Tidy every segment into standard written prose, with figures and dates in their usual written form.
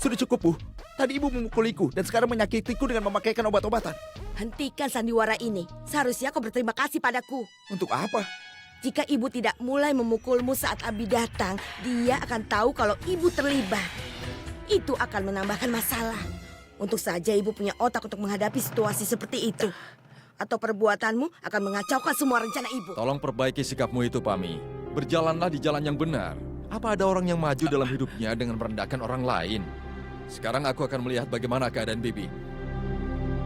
Sudah cukup, Bu. Tadi Ibu memukuliku dan sekarang menyakitiku dengan memakaikan obat-obatan. Hentikan sandiwara ini. Seharusnya kau berterima kasih padaku. Untuk apa? Jika ibu tidak mulai memukulmu saat Abi datang, dia akan tahu kalau ibu terlibat. Itu akan menambahkan masalah. Untuk saja ibu punya otak untuk menghadapi situasi seperti itu. Atau perbuatanmu akan mengacaukan semua rencana ibu. Tolong perbaiki sikapmu itu, Pami. Berjalanlah di jalan yang benar. Apa ada orang yang maju dalam hidupnya dengan merendahkan orang lain? Sekarang aku akan melihat bagaimana keadaan Bibi.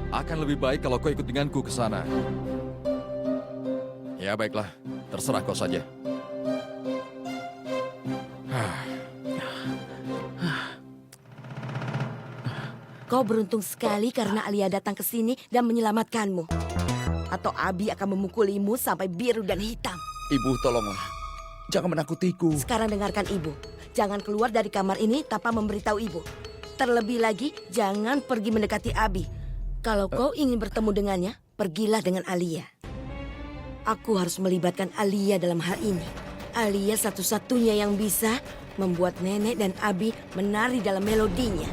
Akan lebih baik kalau kau ikut denganku ke sana. Ya baiklah, terserah kau saja. Kau beruntung sekali karena Alia datang ke sini dan menyelamatkanmu. Atau Abi akan memukulimu sampai biru dan hitam. Ibu, tolonglah. Jangan menakutiku. Sekarang dengarkan ibu. Jangan keluar dari kamar ini tanpa memberitahu ibu. Terlebih lagi, jangan pergi mendekati Abi. Kalau kau ingin bertemu dengannya, pergilah dengan Alia. Aku harus melibatkan Alia dalam hal ini. Alia satu-satunya yang bisa membuat nenek dan Abi menari dalam melodinya.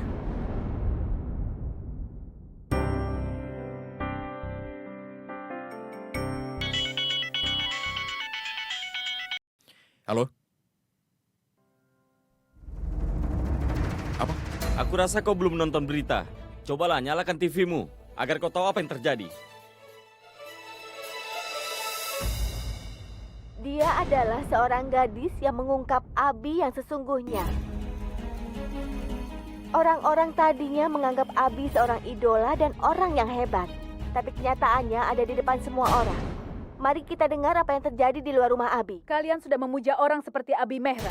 Halo? Apa? Aku rasa kau belum nonton berita. Cobalah nyalakan TV-mu, agar kau tahu apa yang terjadi. Dia adalah seorang gadis yang mengungkap Abi yang sesungguhnya. Orang-orang tadinya menganggap Abi seorang idola dan orang yang hebat. Tapi kenyataannya ada di depan semua orang. Mari kita dengar apa yang terjadi di luar rumah Abi. Kalian sudah memuja orang seperti Abi Mehra.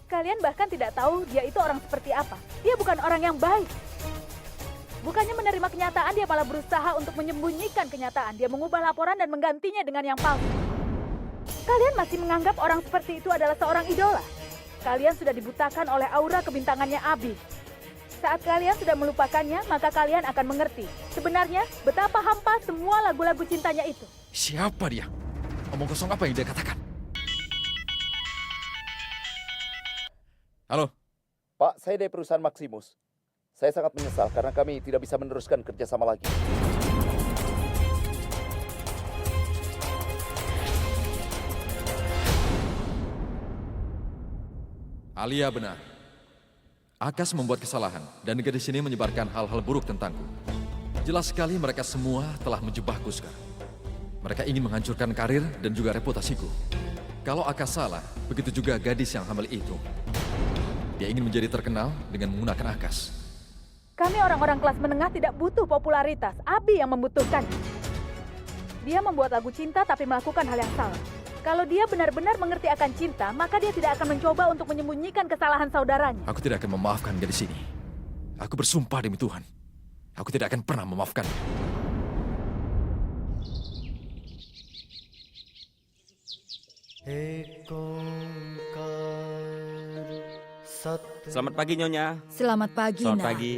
Kalian bahkan tidak tahu dia itu orang seperti apa. Dia bukan orang yang baik. Bukannya menerima kenyataan, dia malah berusaha untuk menyembunyikan kenyataan. Dia mengubah laporan dan menggantinya dengan yang palsu. Kalian masih menganggap orang seperti itu adalah seorang idola. Kalian sudah dibutakan oleh aura kebintangannya Abi. Saat kalian sudah melupakannya, maka kalian akan mengerti. Sebenarnya, betapa hampa semua lagu-lagu cintanya itu. Siapa dia? Omong kosong apa yang dia katakan? Halo? Pak, saya dari perusahaan Maximus. Saya sangat menyesal karena kami tidak bisa meneruskan kerjasama lagi. Alia benar. Akas membuat kesalahan dan gadis ini menyebarkan hal-hal buruk tentangku. Jelas sekali mereka semua telah menjebakku sekarang. Mereka ingin menghancurkan karir dan juga reputasiku. Kalau Akas salah, begitu juga gadis yang hamil itu. Dia ingin menjadi terkenal dengan menggunakan Akas. Kami orang-orang kelas menengah tidak butuh popularitas. Abi yang membutuhkannya. Dia membuat lagu cinta tapi melakukan hal yang salah. Kalau dia benar-benar mengerti akan cinta, maka dia tidak akan mencoba untuk menyembunyikan kesalahan saudaranya. Aku tidak akan memaafkan gadis ini. Aku bersumpah demi Tuhan. Aku tidak akan pernah memaafkan. Selamat pagi, Nyonya. Selamat pagi, Selamat Nak. pagi.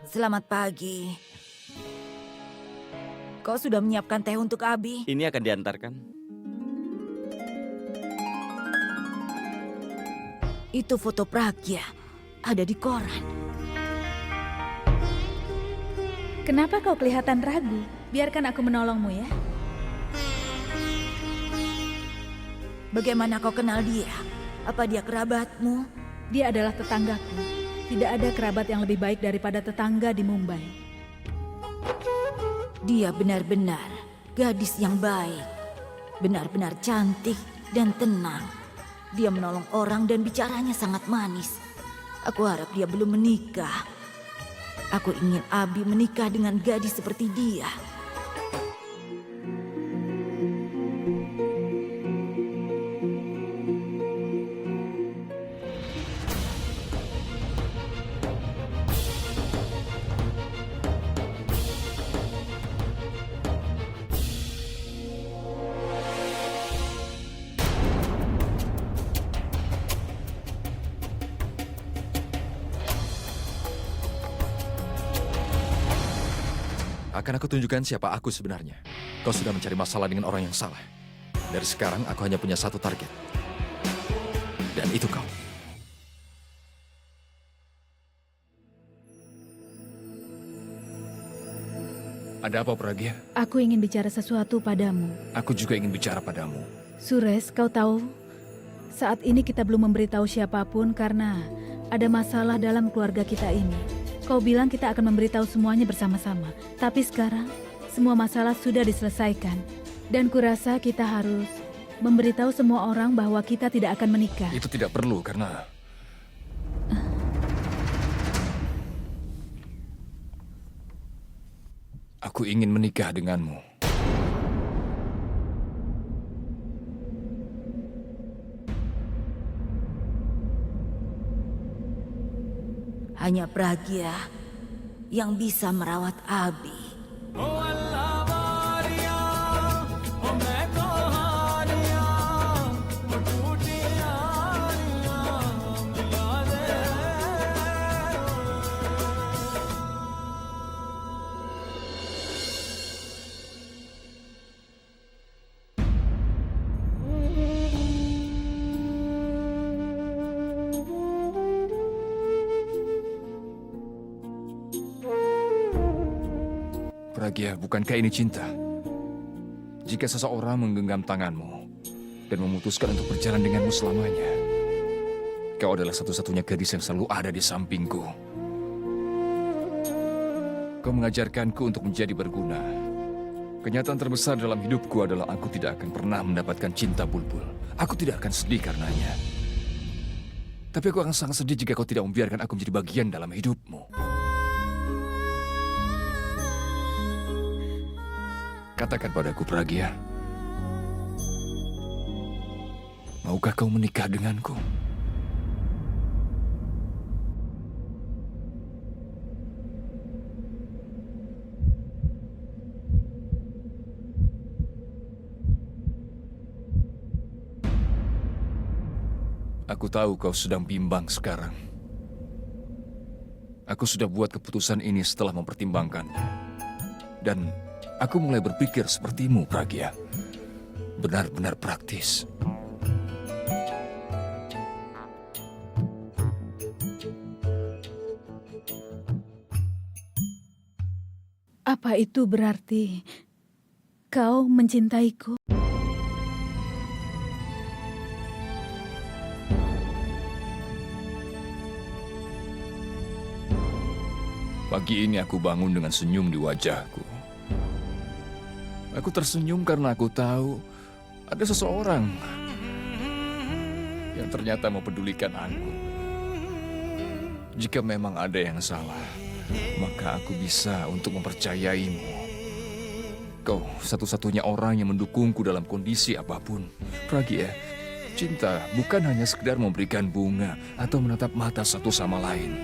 Selamat pagi. Kau sudah menyiapkan teh untuk Abi? Ini akan diantarkan. Itu foto Pragya. Ada di koran. Kenapa kau kelihatan ragu? Biarkan aku menolongmu ya. Bagaimana kau kenal dia? Apa dia kerabatmu? Dia adalah tetanggaku. Tidak ada kerabat yang lebih baik daripada tetangga di Mumbai. Dia benar-benar gadis yang baik. Benar-benar cantik dan tenang. Dia menolong orang dan bicaranya sangat manis. Aku harap dia belum menikah. Aku ingin Abi menikah dengan gadis seperti dia. Akan aku tunjukkan siapa aku sebenarnya. Kau sudah mencari masalah dengan orang yang salah. Dari sekarang aku hanya punya satu target. Dan itu kau. Ada apa, Pragya? Aku ingin bicara sesuatu padamu. Aku juga ingin bicara padamu. Suresh, kau tahu, saat ini kita belum memberitahu siapapun karena ada masalah dalam keluarga kita ini. Kau bilang kita akan memberitahu semuanya bersama-sama. Tapi sekarang, semua masalah sudah diselesaikan. Dan kurasa kita harus memberitahu semua orang bahwa kita tidak akan menikah. Itu tidak perlu karena... Aku ingin menikah denganmu. Hanya Pragya yang bisa merawat Abi. Pragya, bukankah ini cinta? Jika seseorang menggenggam tanganmu dan memutuskan untuk berjalan denganmu selamanya, kau adalah satu-satunya gadis yang selalu ada di sampingku. Kau mengajarkanku untuk menjadi berguna. Kenyataan terbesar dalam hidupku adalah aku tidak akan pernah mendapatkan cinta Bulbul. Aku tidak akan sedih karenanya. Tapi aku akan sangat sedih jika kau tidak membiarkan aku menjadi bagian dalam hidupmu. Katakan padaku, Pragya. Maukah kau menikah denganku? Aku tahu kau sedang bimbang sekarang. Aku sudah buat keputusan ini setelah mempertimbangkannya. Dan aku mulai berpikir sepertimu, Pragya. Benar-benar praktis. Apa itu berarti kau mencintaiku? Pagi ini aku bangun dengan senyum di wajahku. Aku tersenyum karena aku tahu ada seseorang yang ternyata mempedulikan aku. Jika memang ada yang salah, maka aku bisa untuk mempercayaimu. Kau satu-satunya orang yang mendukungku dalam kondisi apapun. Pragya, cinta bukan hanya sekedar memberikan bunga atau menatap mata satu sama lain.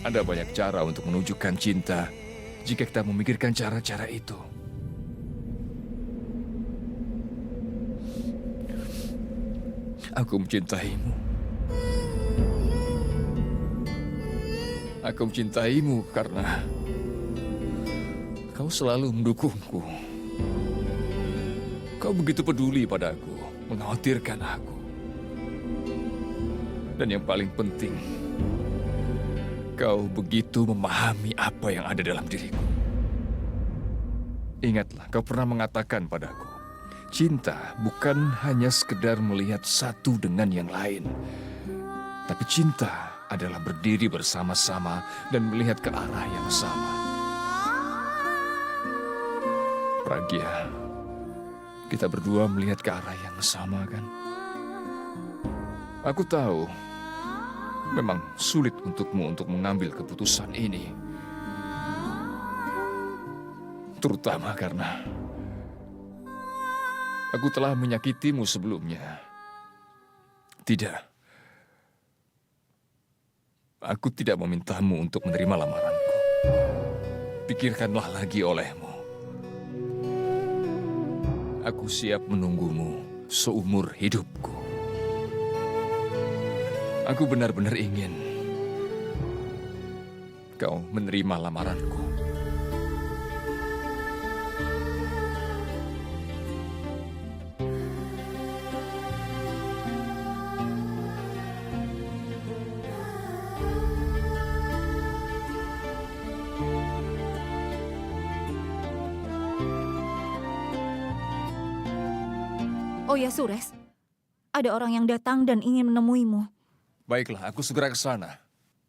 Ada banyak cara untuk menunjukkan cinta jika kita memikirkan cara-cara itu. Aku mencintaimu. Aku mencintaimu karena kau selalu mendukungku. Kau begitu peduli padaku, mengkhawatirkan aku. Dan yang paling penting, kau begitu memahami apa yang ada dalam diriku. Ingatlah, kau pernah mengatakan padaku, cinta bukan hanya sekedar melihat satu dengan yang lain. Tapi cinta adalah berdiri bersama-sama dan melihat ke arah yang sama. Pragya, kita berdua melihat ke arah yang sama, kan? Aku tahu, memang sulit untukmu untuk mengambil keputusan ini. Terutama karena aku telah menyakitimu sebelumnya. Tidak. Aku tidak memintamu untuk menerima lamaranku. Pikirkanlah lagi olehmu. Aku siap menunggumu seumur hidupku. Aku benar-benar ingin kau menerima lamaranku. Oh ya, Sures. Ada orang yang datang dan ingin menemuimu. Baiklah, aku segera ke sana.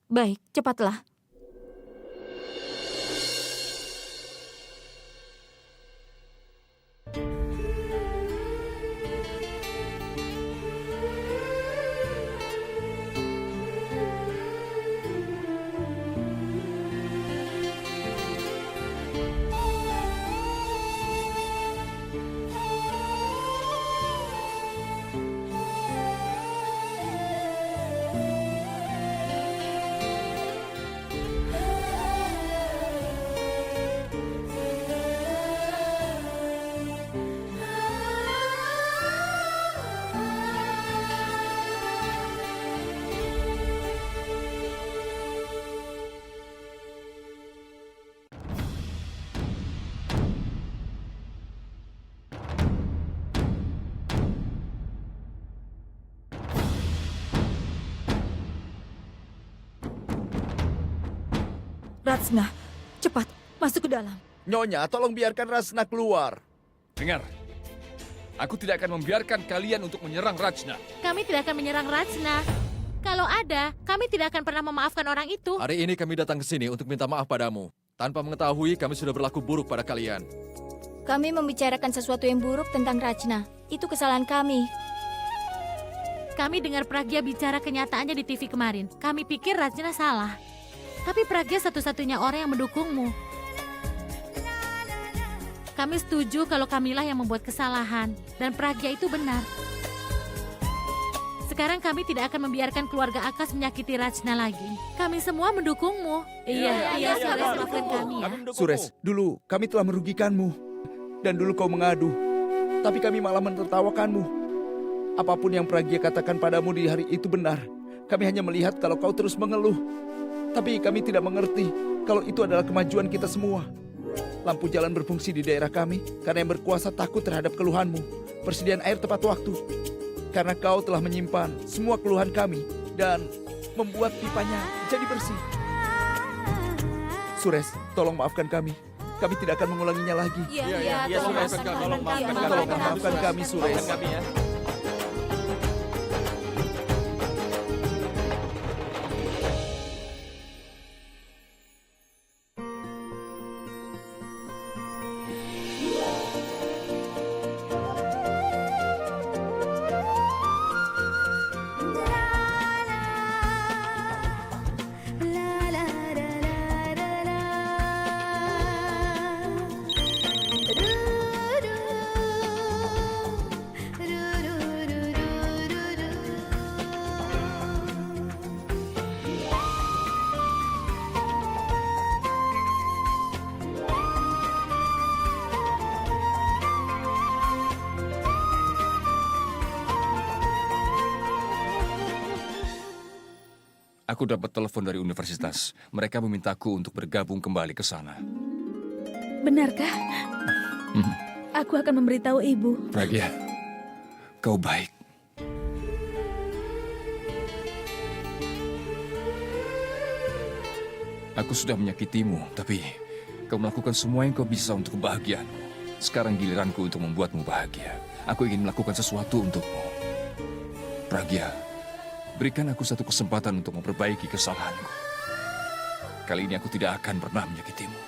Baik, cepatlah. Ratsna, cepat, masuk ke dalam. Nyonya, tolong biarkan Rasna keluar. Dengar, aku tidak akan membiarkan kalian untuk menyerang Rajna. Kami tidak akan menyerang Rajna. Kalau ada, kami tidak akan pernah memaafkan orang itu. Hari ini kami datang ke sini untuk minta maaf padamu. Tanpa mengetahui kami sudah berlaku buruk pada kalian. Kami membicarakan sesuatu yang buruk tentang Rajna. Itu kesalahan kami. Kami dengar Pragya bicara kenyataannya di TV kemarin. Kami pikir Rajna salah. Tapi Pragya satu-satunya orang yang mendukungmu. Kami setuju kalau kamilah yang membuat kesalahan. Dan Pragya itu benar. Sekarang kami tidak akan membiarkan keluarga Akas menyakiti Rajna lagi. Kami semua mendukungmu. Iya, Sures, maafkan kami ya. Sures, dulu kami telah merugikanmu. Dan dulu kau mengadu. Tapi kami malah menertawakanmu. Apapun yang Pragya katakan padamu di hari itu benar. Kami hanya melihat kalau kau terus mengeluh. Tapi kami tidak mengerti kalau itu adalah kemajuan kita semua. Lampu jalan berfungsi di daerah kami karena yang berkuasa takut terhadap keluhanmu. Persediaan air tepat waktu. Karena kau telah menyimpan semua keluhan kami dan membuat pipanya jadi bersih. Sures, tolong maafkan kami. Kami tidak akan mengulanginya lagi. Iya, Sures. Tolong maafkan kami, Sures. Maafkan kami ya. Aku dapat telepon dari universitas. Mereka memintaku untuk bergabung kembali ke sana. Benarkah? Aku akan memberitahu ibu. Pragya, kau baik. Aku sudah menyakitimu, tapi kau melakukan semua yang kau bisa untuk kebahagiaanmu. Sekarang giliranku untuk membuatmu bahagia. Aku ingin melakukan sesuatu untukmu. Pragya, berikan aku satu kesempatan untuk memperbaiki kesalahanku. Kali ini aku tidak akan pernah menyakitimu.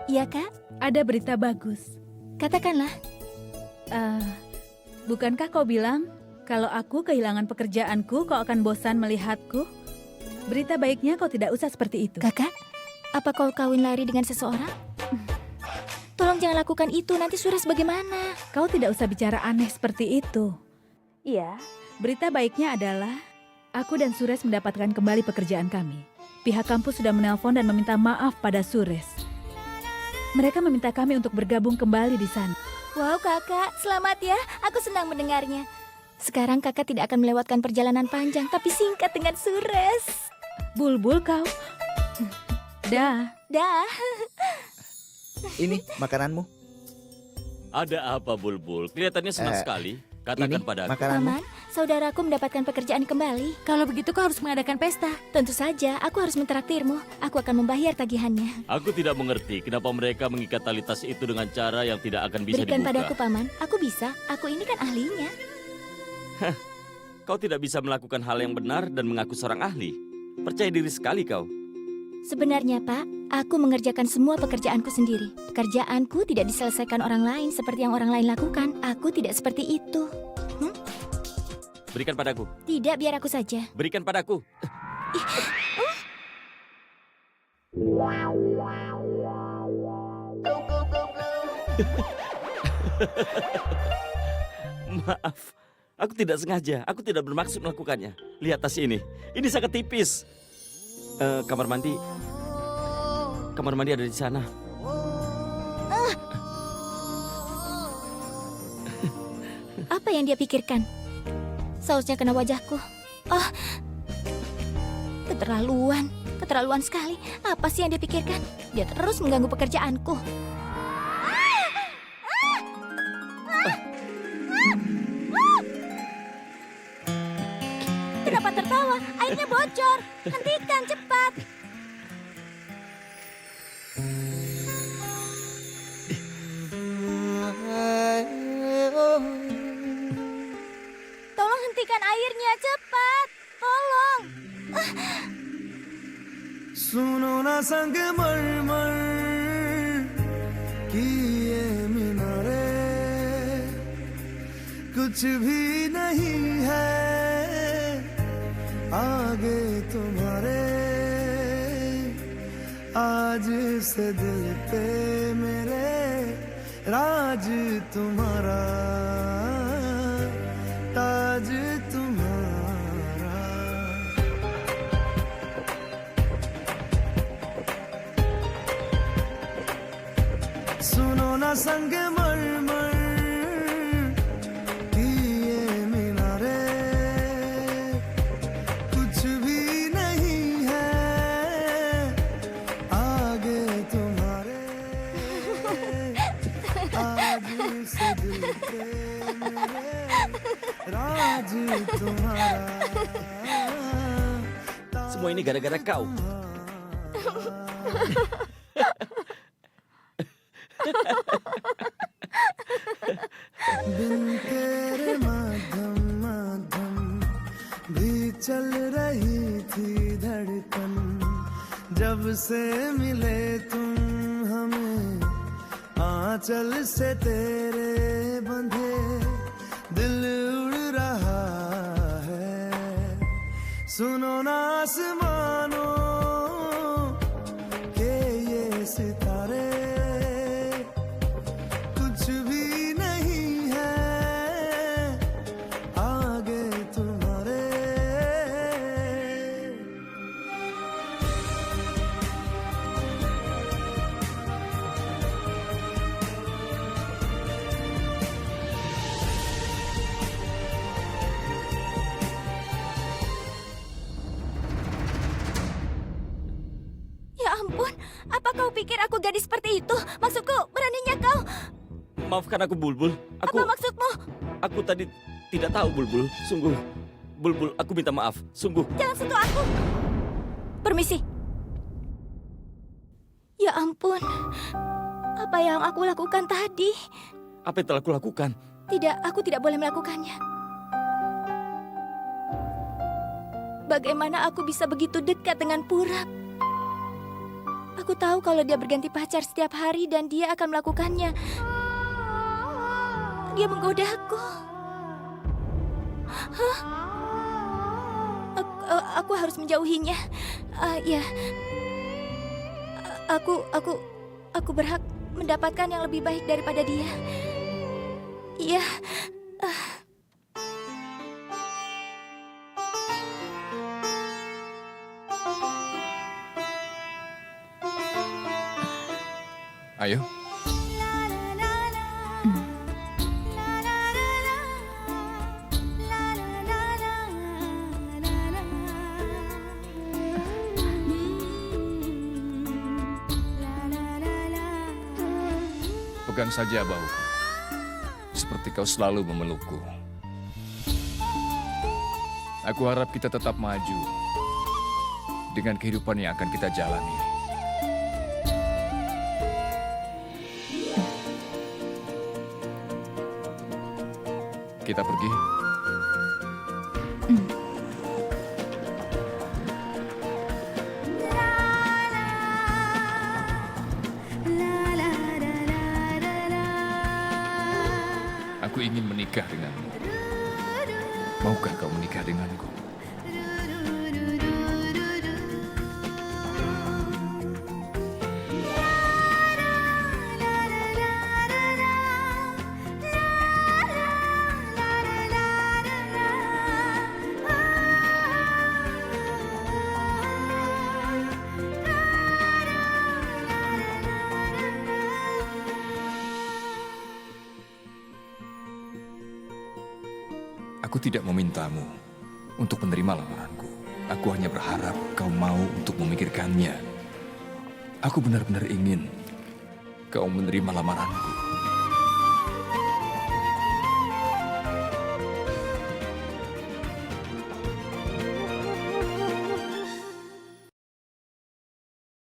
Iya, Kak? Ada berita bagus. Katakanlah. Bukankah kau bilang kalau aku kehilangan pekerjaanku, kau akan bosan melihatku? Berita baiknya kau tidak usah seperti itu. Kakak, apa kau kawin lari dengan seseorang? Tolong jangan lakukan itu, nanti Sures bagaimana? Kau tidak usah bicara aneh seperti itu. Iya, berita baiknya adalah aku dan Sures mendapatkan kembali pekerjaan kami. Pihak kampus sudah menelpon dan meminta maaf pada Sures. Mereka meminta kami untuk bergabung kembali di sana. Wow, Kakak, selamat ya. Aku senang mendengarnya. Sekarang Kakak tidak akan melewatkan perjalanan panjang, tapi singkat dengan Sures. Bulbul kau. Dah. Dah. Ini makananmu. Ada apa, Bulbul? Kelihatannya senang Eh. sekali. Katakan padaku. Makananmu. Paman, saudaraku mendapatkan pekerjaan kembali. Kalau begitu kau harus mengadakan pesta. Tentu saja, aku harus mentraktirmu. Aku akan membayar tagihannya. Aku tidak mengerti kenapa mereka mengikat tali tas itu dengan cara yang tidak akan bisa Berikan dibuka. padaku, Paman. Aku bisa. Aku ini kan ahlinya. Kau tidak bisa melakukan hal yang benar dan mengaku seorang ahli. Percaya diri sekali kau. Sebenarnya, Pak, aku mengerjakan semua pekerjaanku sendiri. Pekerjaanku tidak diselesaikan orang lain seperti yang orang lain lakukan. Aku tidak seperti itu. Berikan padaku. Tidak, biar aku saja. Berikan padaku. Maaf, aku tidak sengaja. Aku tidak bermaksud melakukannya. Lihat tas ini. Ini sangat tipis. Kamar mandi. Kamar mandi ada di sana. Apa yang dia pikirkan? Sausnya kena wajahku. Oh, keterlaluan. Keterlaluan sekali. Apa sih yang dia pikirkan? Dia terus mengganggu pekerjaanku. Kenapa tertawa? Airnya bocor. Hentikan cepat. Tolong hentikan airnya cepat. Tolong. सुनो ना संग मरमर की ये मीनारे कुछ भी नहीं है आगे तुम्हारे आज से दिल पे मेरे राज तुम्हारा ताज तुम्हारा सुनो ना संग मरमर की ये मीनारे कुछ भी नहीं है आगे तुम्हारे आज से दिल पे मेरे राज तुम्हारा Semua ini gara-gara kau. बिन तेरे माध्यम माध्यम भी चल रही थी धड़कन जब से मिले तुम हमें आंचल से तेरे बंधे दिल उड़ रहा है सुनो ना आसमानों के ये सितारे कुछ भी नहीं है आगे तुम्हारे Ya ampun, apa kau pikir aku gadis seperti itu? Maksudku, beraninya kau? Maafkan aku, Bulbul. Apa maksudmu? Aku tadi tidak tahu, Bulbul. Sungguh. Bulbul, aku minta maaf. Sungguh. Jangan sentuh aku. Permisi. Ya ampun, apa yang aku lakukan tadi? Apa yang telah aku lakukan? Tidak, aku tidak boleh melakukannya. Bagaimana aku bisa begitu dekat dengan Purap? Aku tahu kalau dia berganti pacar setiap hari dan dia akan melakukannya. Dia menggodaku. Hah? Aku harus menjauhinya. Ya. Aku berhak mendapatkan yang lebih baik daripada dia. Iya. Ayo. Pegang saja bahuku, seperti kau selalu memelukku. Aku harap kita tetap maju dengan kehidupan yang akan kita jalani. Kita pergi. Aku ingin menikah denganmu. Maukah kau menikah denganku? Aku tidak memintamu untuk menerima lamaranku. Aku hanya berharap kau mau untuk memikirkannya. Aku benar-benar ingin kau menerima lamaranku.